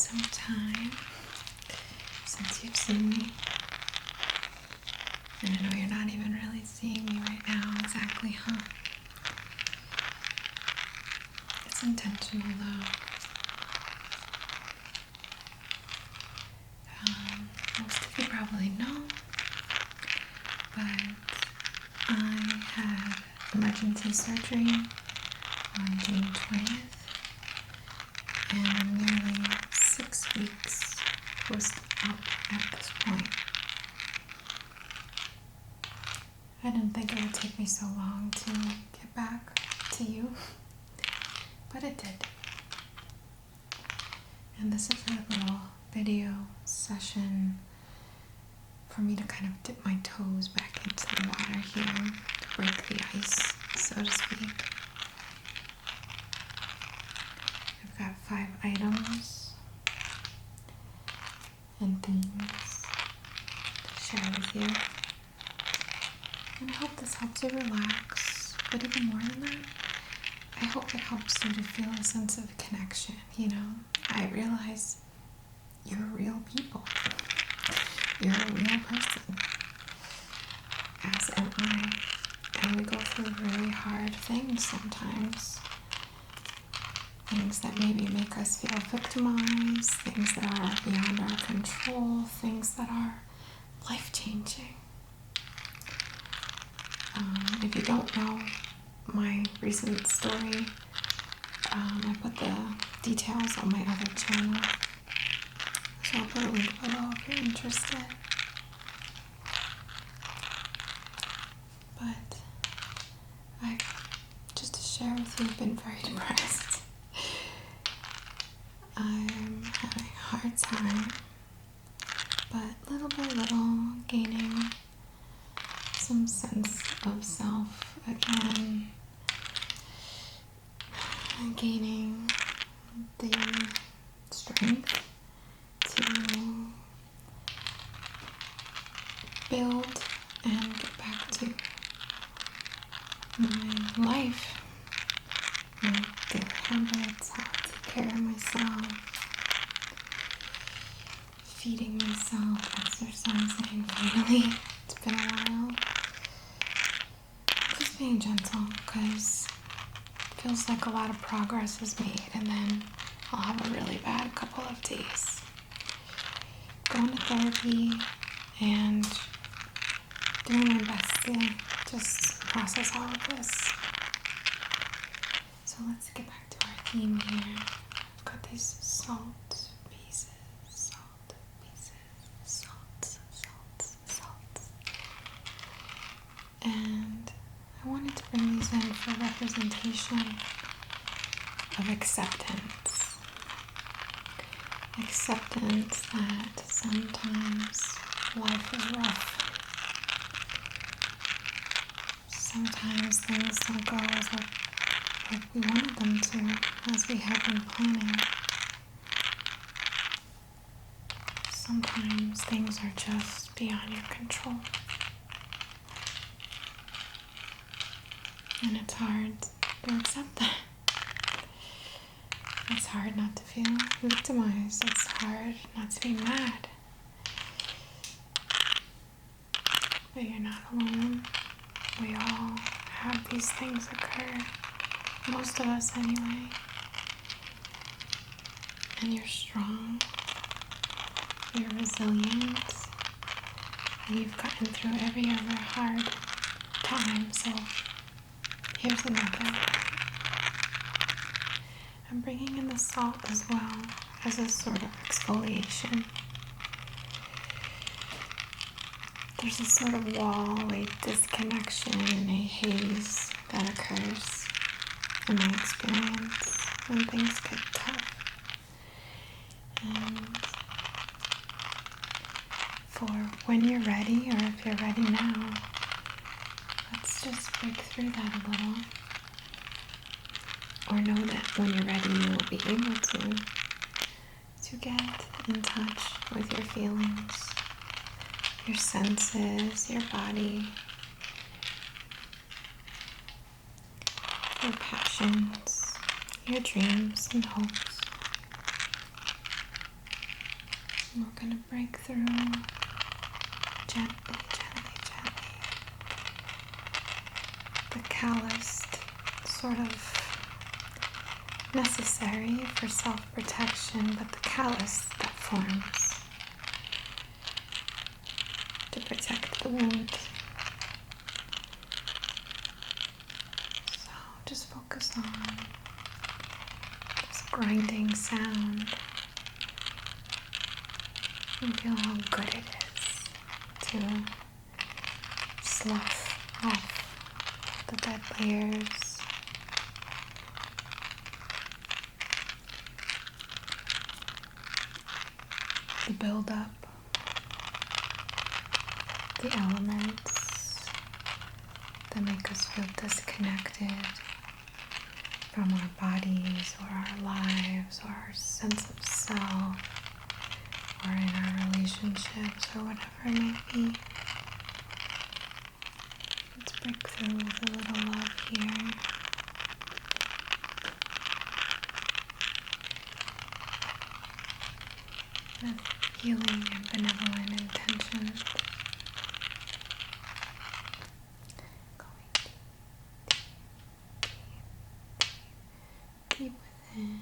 some time since you've seen me. And I know you're not even really seeing me right now exactly, huh? It's intentional though. Most of you probably know, but I had emergency surgery on June 20th, and I'm nearly 6 weeks post-op at this point. I didn't think it would take me so long to get back to you, but it did. And this is a little video session for me to kind of dip my toes back into the water here, to break the ice, so to speak. I've got 5 items and themes to share with you. And I hope this helps you relax, but even more than that, I hope it helps you to feel a sense of connection, you know? I realize you're real people. You're a real person, as am I. And we go through really hard things sometimes. Things that maybe make us feel victimized, things that are beyond our control, things that are life-changing. If you don't know my recent story, I put the details on my other channel, so I'll put a link below if you're interested. But just to share with you, I've been very depressed. I'm having a hard time, but little by little gaining some sense of self again, and gaining the strength to build and get back to my life, my daily habits, how to take care of myself, feeding myself, exercising. Finally, it's been a while. Just being gentle, because it feels like a lot of progress is made, and then I'll have a really bad couple of days. Going to therapy and doing my best to just process all of this. So let's get back to our theme here. I've got these salt pieces. And I wanted to bring these in for representation of acceptance. Acceptance that sometimes life is rough. Sometimes things don't go as like we wanted them to, as we have been planning. Sometimes things are just beyond your control. And it's hard to accept that. It's hard not to feel victimized. It's hard not to be mad. But you're not alone. We all have these things occur. Most of us anyway. And you're strong. You're resilient. And you've gotten through every other hard time. So here's another. I'm bringing in the salt as well as a sort of exfoliation. There's a sort of wall, a disconnection, and a haze that occurs in my experience when things get tough. And for when you're ready, or if you're ready now, let's just break through that a little. Or know that when you're ready, you will be able to get in touch with your feelings, your senses, your body, your passions, your dreams and hopes. We're going to break through gently, gently, gently. The calloused, sort of necessary for self-protection, but the callus that forms to protect the wound. So just focus on this grinding sound and feel how good it is to slough off the dead layers. The buildup, the elements that make us feel disconnected from our bodies or our lives or our sense of self or in our relationships or whatever it may be. Let's break through with a little love here. With healing and benevolent intentions. Going deep within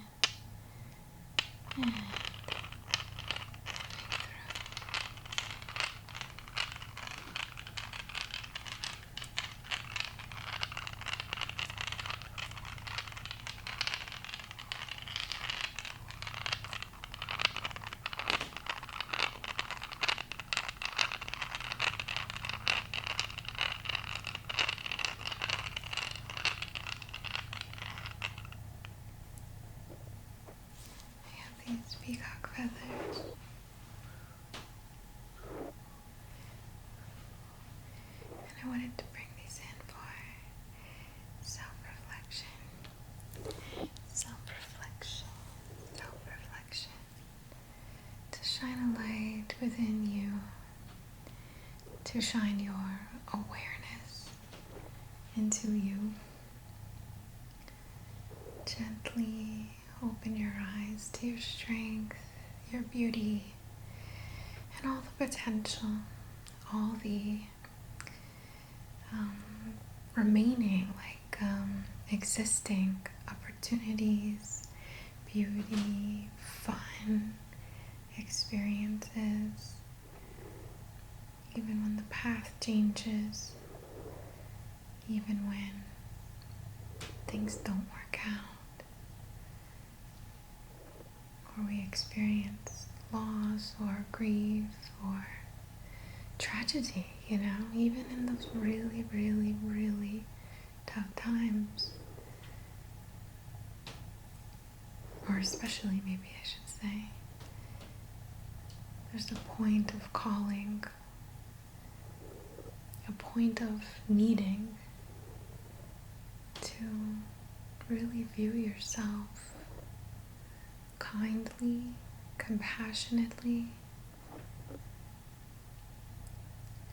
and these peacock feathers. And I wanted to bring these in for self-reflection. Self-reflection. Self-reflection. To shine a light within you. To shine your awareness into you. Gently open your eyes to your strength, your beauty, and all the potential, all the remaining, existing opportunities, beauty, fun, experiences, even when the path changes, even when things don't work out. Or we experience loss or grief or tragedy, even in those really, really, really tough times. Or especially, maybe I should say, there's a point of calling, a point of needing to really view yourself kindly, compassionately,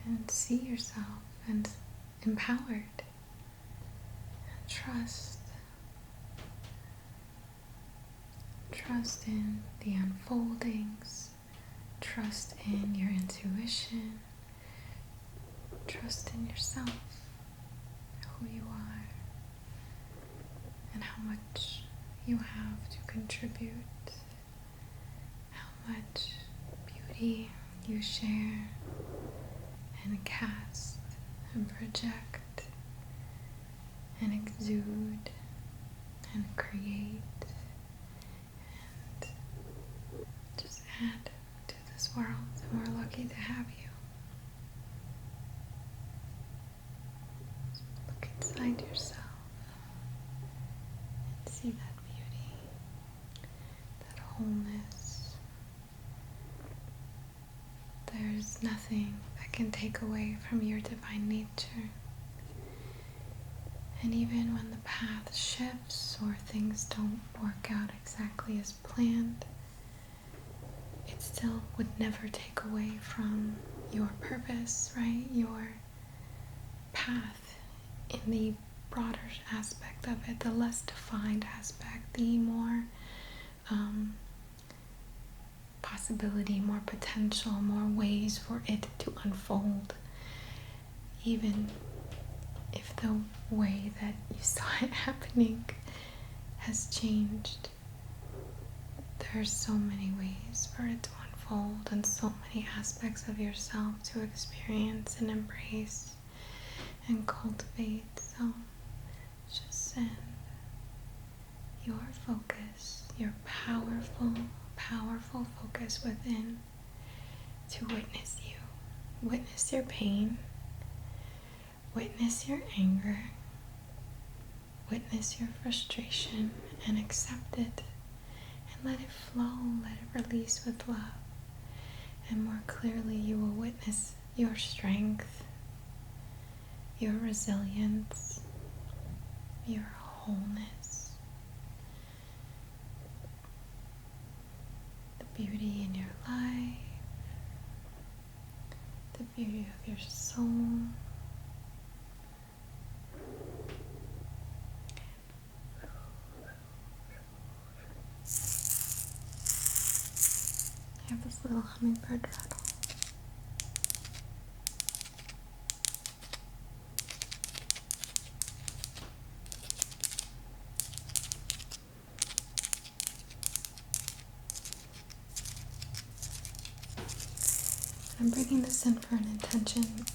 and see yourself and empowered. And trust in the unfoldings, trust in your intuition, trust in yourself, who you are, and how much you have to contribute, how much beauty you share and cast and project and exude and create and just add to this world, and we're lucky to have you. Look inside yourself and see that beauty, that wholeness. There's nothing that can take away from your divine nature. And even when the path shifts or things don't work out exactly as planned, it still would never take away from your purpose, right? Your path in the broader aspect of it, the less defined aspect, the more possibility, more potential, more ways for it to unfold. Even if the way that you saw it happening has changed, there are so many ways for it to unfold and so many aspects of yourself to experience and embrace and cultivate. So just send your focus, your powerful, powerful focus within to witness you. Witness your pain. Witness your anger. Witness your frustration and accept it. And let it flow, let it release with love. And more clearly you will witness your strength, your resilience, your wholeness, the beauty in your life, the beauty of your soul. I have this little hummingbird rattle. I'm bringing this in for an intention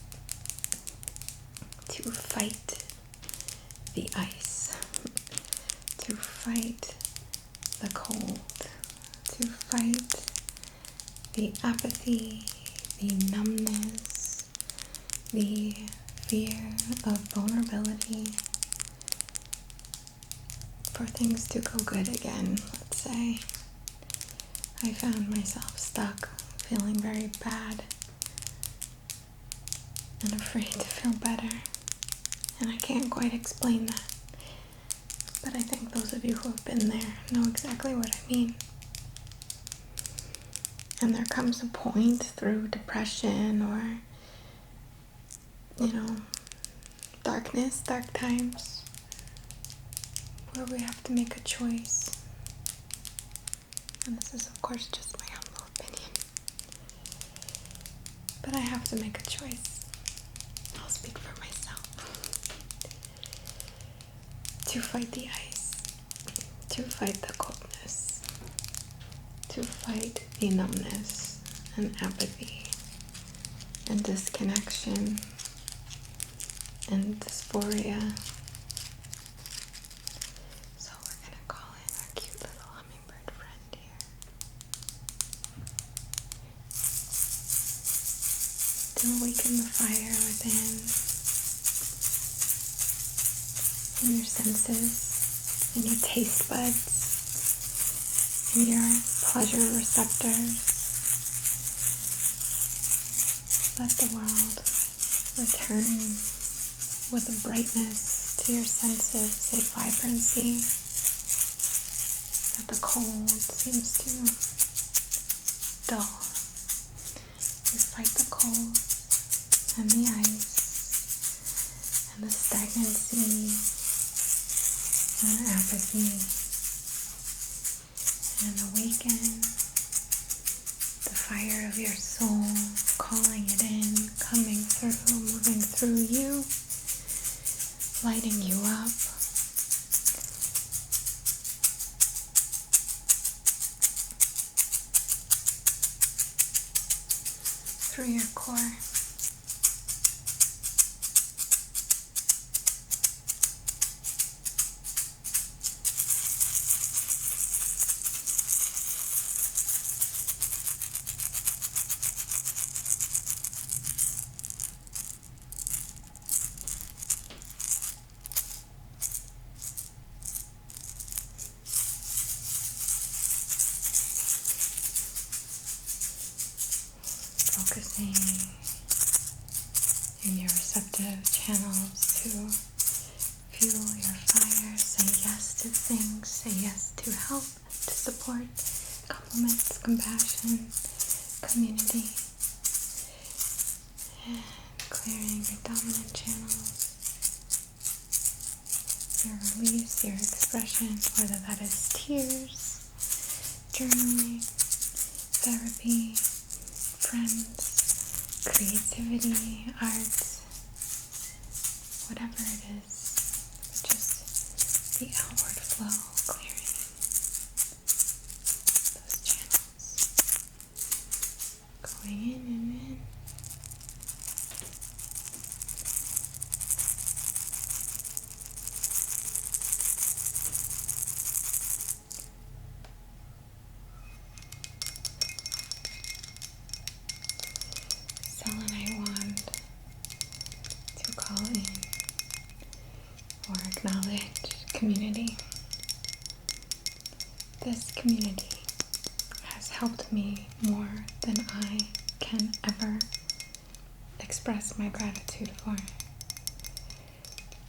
to fight the ice, to fight the cold, to fight the apathy, the numbness, the fear of vulnerability, for things to go good again. Let's say I found myself stuck, feeling very bad and afraid to feel better, and I can't quite explain that, but I think those of you who have been there know exactly what I mean. And there comes a point through depression or, darkness, dark times, where we have to make a choice. And this is, of course, just my humble opinion. But I have to make a choice. I'll speak for myself. To fight the ice, to fight the coldness, to fight the numbness and apathy and disconnection and dysphoria. So we're gonna call in our cute little hummingbird friend here to awaken the fire within, in your senses, in your taste buds, in your pleasure receptors. Let the world return with a brightness to your senses, a vibrancy that the cold seems to dull. We fight the cold and the ice and the stagnancy and the apathy, and awaken the fire of your soul, calling it in, coming through, moving through you, lighting you up. Through your core. Focusing in your receptive channels to fuel your fire. Say yes to things, say yes to help, to support, compliments, compassion, community, and clearing your dominant channels, your release, your expression, whether that is tears, journaling, therapy, friends, creativity, art, whatever it is, but just the outward flow, clearing those channels, going in and in. Selenite wand to call in or acknowledge community. This community has helped me more than I can ever express my gratitude for.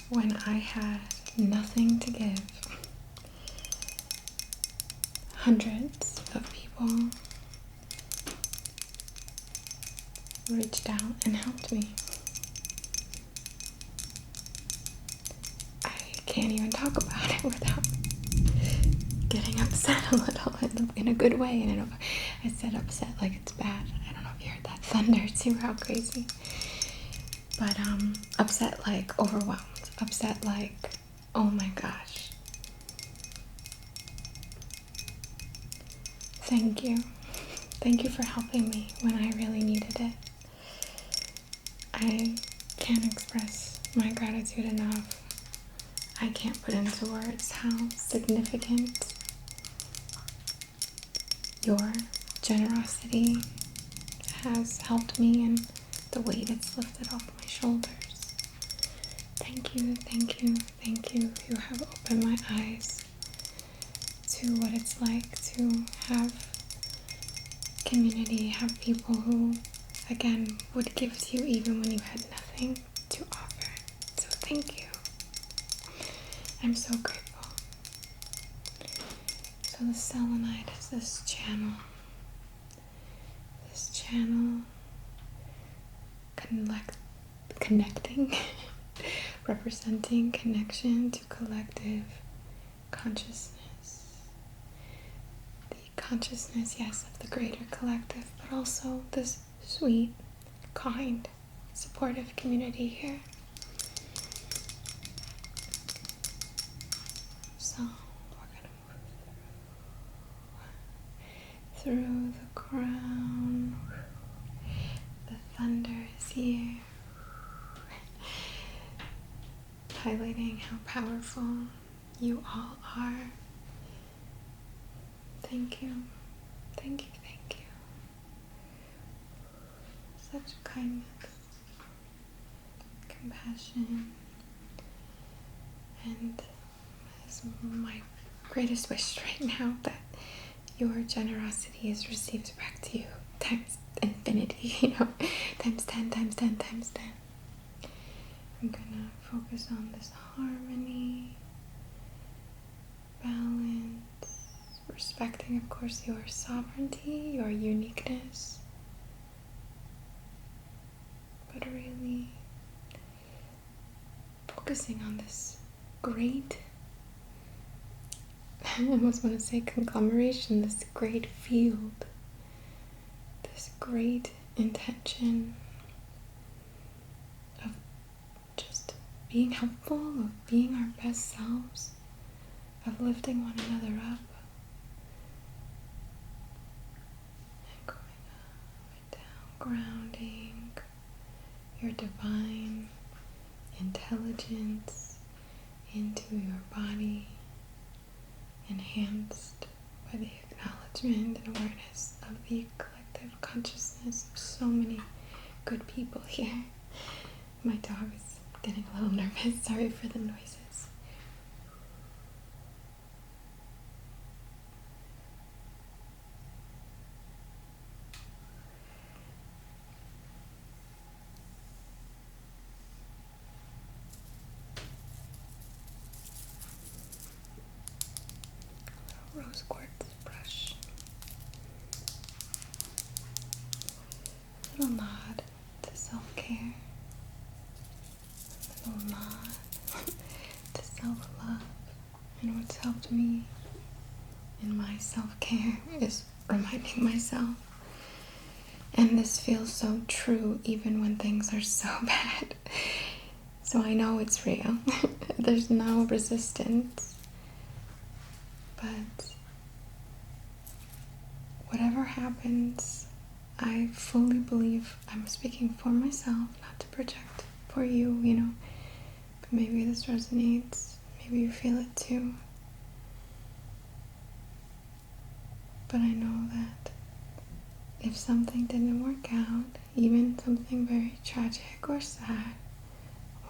When I had nothing to give, hundreds of people reached out and helped me. I can't even talk about it without getting upset a little in a good way. And I said upset like it's bad. I don't know if you heard that thunder too, how crazy. But upset like overwhelmed. Upset like, oh my gosh. Thank you. Thank you for helping me when I really needed it. I can't express my gratitude enough. I can't put into words how significant your generosity has helped me and the weight it's lifted off my shoulders. Thank you, thank you, thank you. You have opened my eyes to what it's like to have community, have people who, again, would give to you even when you had nothing to offer. So thank you. I'm so grateful. So the selenite is this channel connecting, representing connection to collective consciousness. The consciousness, yes, of the greater collective, but also this sweet, kind, supportive community here. So we're gonna move through the crown. The thunder is here, highlighting how powerful you all are. Thank you, thank you, thank you. Such kindness, compassion, and it's my greatest wish right now that your generosity is received back to you times infinity, times 10, times 10, times 10. I'm gonna focus on this harmony, balance, respecting, of course, your sovereignty, your uniqueness, but really focusing on this great, I almost want to say conglomeration, this great field, this great intention of just being helpful, of being our best selves, of lifting one another up, and going up and down, grounding your divine intelligence into your body, enhanced by the acknowledgement and awareness of the collective consciousness of so many good people here. My dog is getting a little nervous. Sorry for the noises. Rose quartz brush. A little nod to self-care. A little nod to self-love. And what's helped me in my self-care is reminding myself And this feels so true even when things are so bad. So I know it's real. There's no resistance. But whatever happens, I fully believe I'm speaking for myself, not to project for you, But maybe this resonates. Maybe you feel it too. But I know that if something didn't work out, even something very tragic or sad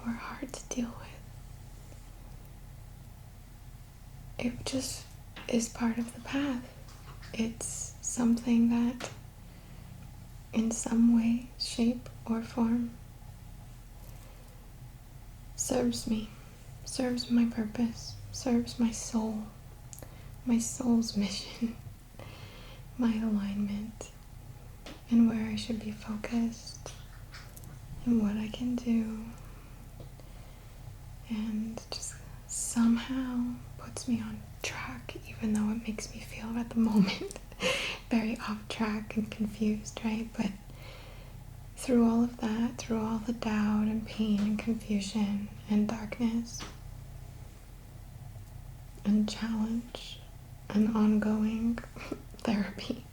or hard to deal with, it just is part of the path. It's something that in some way, shape, or form serves me, serves my purpose, serves my soul's mission, my alignment, and where I should be focused, and what I can do, and just somehow puts me on track, even though it makes me feel at the moment very off track and confused, right? But through all of that, through all the doubt and pain and confusion and darkness and challenge and ongoing therapy,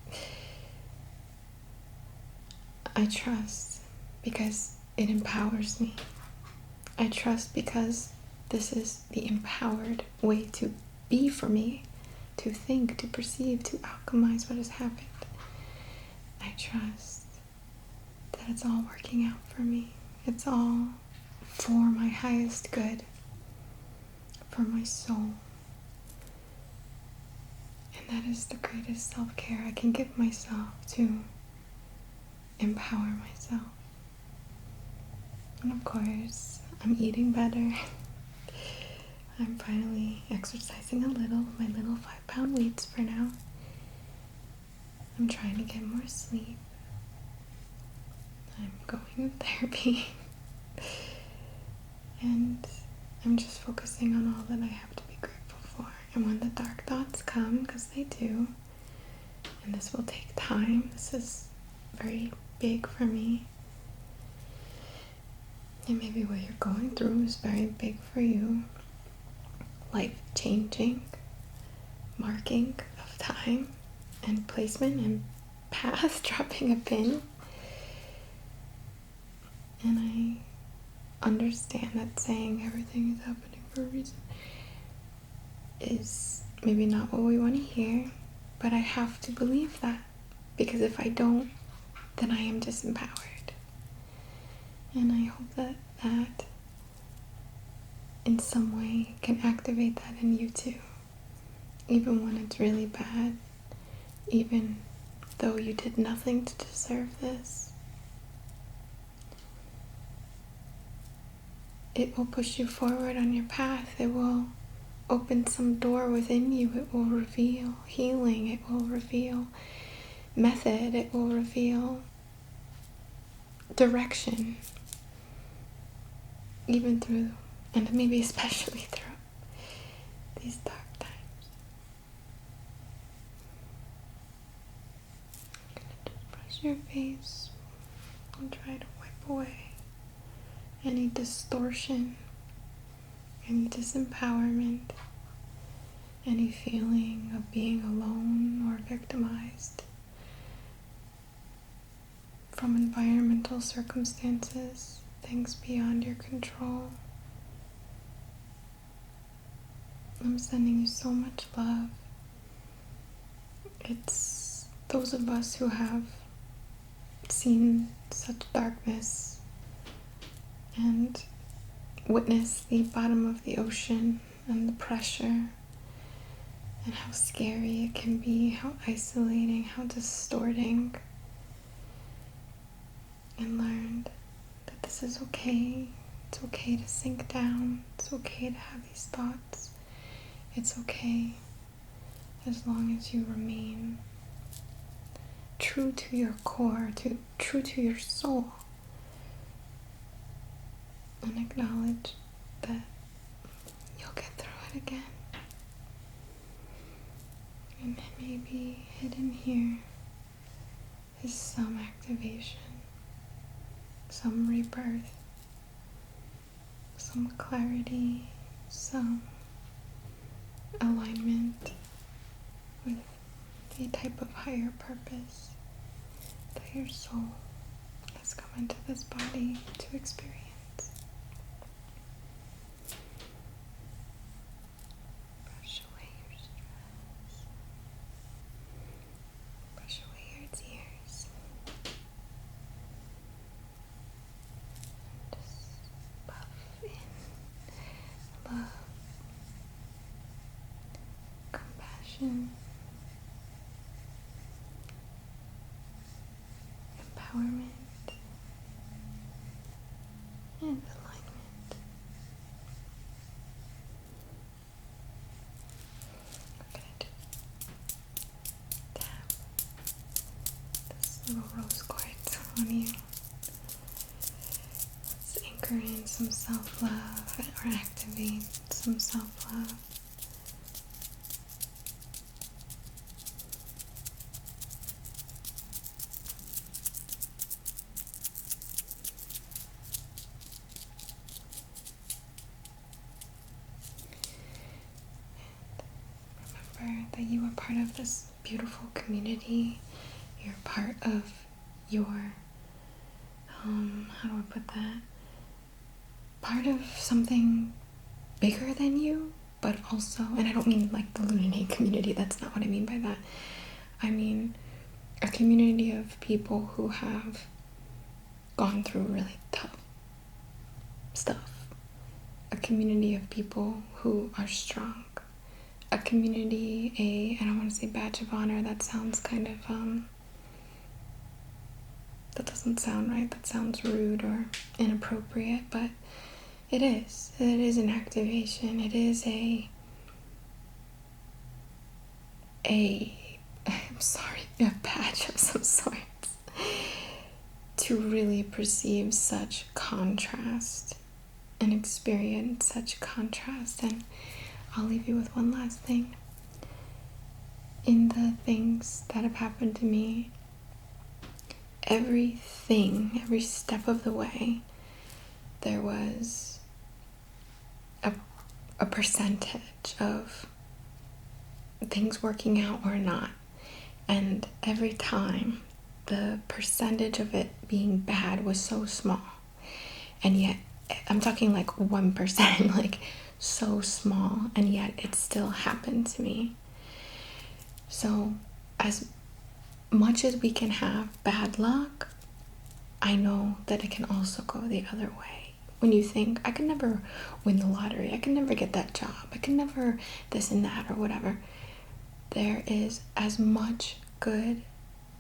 I trust because it empowers me. I trust because this is the empowered way to be for me, to think, to perceive, to alchemize what has happened. I trust that it's all working out for me. It's all for my highest good, for my soul. And that is the greatest self-care I can give myself, to empower myself. And of course, I'm eating better. I'm finally exercising a little, my little 5-pound weights for now. I'm trying to get more sleep. I'm going to therapy. And I'm just focusing on all that I have to be grateful for. And when the dark thoughts come, because they do, and this will take time, this is very big for me. And maybe what you're going through is very big for you. Life-changing, marking of time and placement and path, dropping a pin. And I understand that saying everything is happening for a reason is maybe not what we want to hear, but I have to believe that, because if I don't, then I am disempowered. And I hope that that in some way can activate that in you too, even when it's really bad, even though you did nothing to deserve this. It will push you forward on your path. It will open some door within you. It will reveal healing. It will reveal method. It will reveal direction. Even through, and maybe especially through, these dark times. I'm gonna just brush your face and try to wipe away any distortion, any disempowerment, any feeling of being alone or victimized from environmental circumstances, things beyond your control. I'm sending you so much love. It's those of us who have seen such darkness and witnessed the bottom of the ocean and the pressure and how scary it can be, how isolating, how distorting, and learned that this is okay. It's okay to sink down. It's okay to have these thoughts. It's okay as long as you remain true to your core, true to your soul, and acknowledge that you'll get through it again. And maybe hidden here is some activation, some rebirth, some clarity, some alignment with the type of higher purpose that your soul has come into this body to experience. Brush away your stress. Brush away your tears. Just buff in love, compassion, empowerment, and alignment. We're going to tap this little rose quartz on you. Let's anchor in some self-love or activate some self-love. Remember that you are part of this beautiful community. You're part of your, how do I put that? Part of something bigger than you, but also, and I don't mean like the Lunate community, that's not what I mean by that. I mean a community of people who have gone through really tough stuff. A community of people who are strong. A community, I don't want to say badge of honor, that sounds kind of, that doesn't sound right, that sounds rude or inappropriate, but it is an activation, it is a badge of some sorts to really perceive such contrast and experience such contrast. And I'll leave you with one last thing. In the things that have happened to me, every step of the way, there was a percentage of things working out or not. And every time, the percentage of it being bad was so small. And yet, I'm talking like 1%, like so small, and yet it still happened to me. So as much as we can have bad luck, I know that it can also go the other way. When you think, I can never win the lottery, I can never get that job, I can never this and that or whatever, there is as much good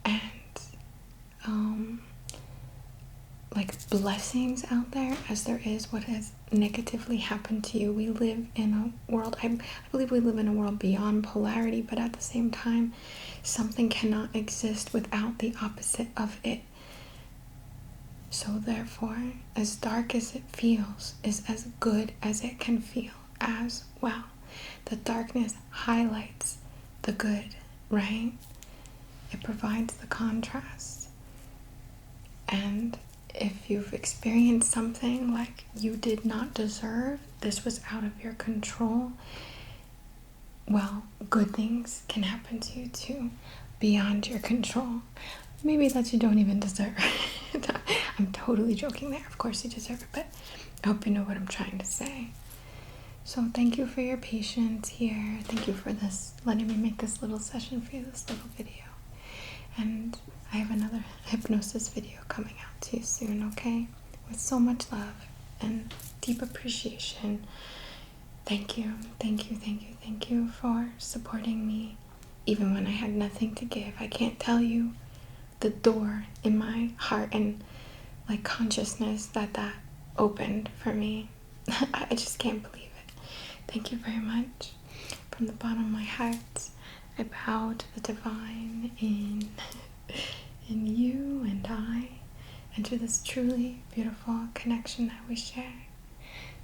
and like blessings out there as there is what has negatively happened to you. We live in a world, I believe we live in a world beyond polarity, but at the same time, something cannot exist without the opposite of it. So therefore, as dark as it feels is as good as it can feel as well. The darkness highlights the good, right? It provides the contrast. And if you've experienced something like you did not deserve, this was out of your control, well, good things can happen to you too, beyond your control. Maybe that you don't even deserve. I'm totally joking there. Of course you deserve it, but I hope you know what I'm trying to say. So thank you for your patience here. Thank you for this, letting me make this little session for you, this little video. And I have another hypnosis video coming out to you soon, okay? With so much love and deep appreciation. Thank you, thank you, thank you, thank you for supporting me, even when I had nothing to give. I can't tell you the door in my heart and like consciousness that opened for me. I just can't believe it. Thank you very much. From the bottom of my heart, I bow to the divine in you and I, and to this truly beautiful connection that we share.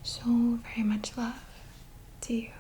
So very much love to you.